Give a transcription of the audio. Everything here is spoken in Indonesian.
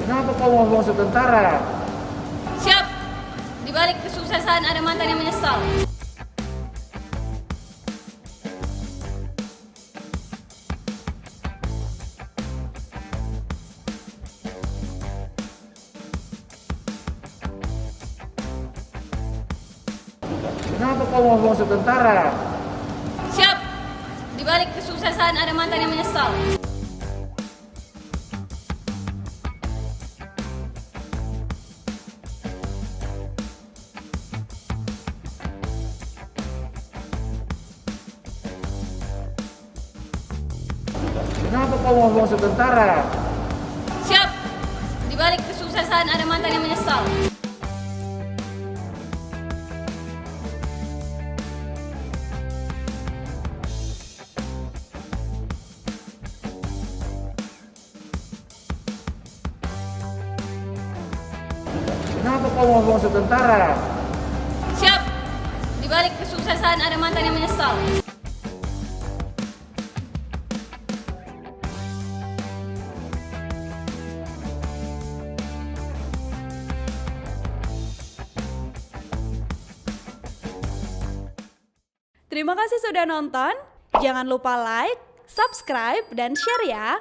Kenapa kau mau masuk tentara? Siap. Di balik kesuksesan ada mantan yang menyesal. Kenapa kau mau masuk tentara? Siap. Di balik kesuksesan ada mantan yang menyesal. Kenapa kau mau masuk tentara? Siap. Di balik kesuksesan ada mantan yang menyesal. Kenapa kau mau masuk tentara? Siap. Di balik kesuksesan ada mantan yang menyesal. Terima kasih sudah nonton. Jangan lupa like, subscribe, dan share ya.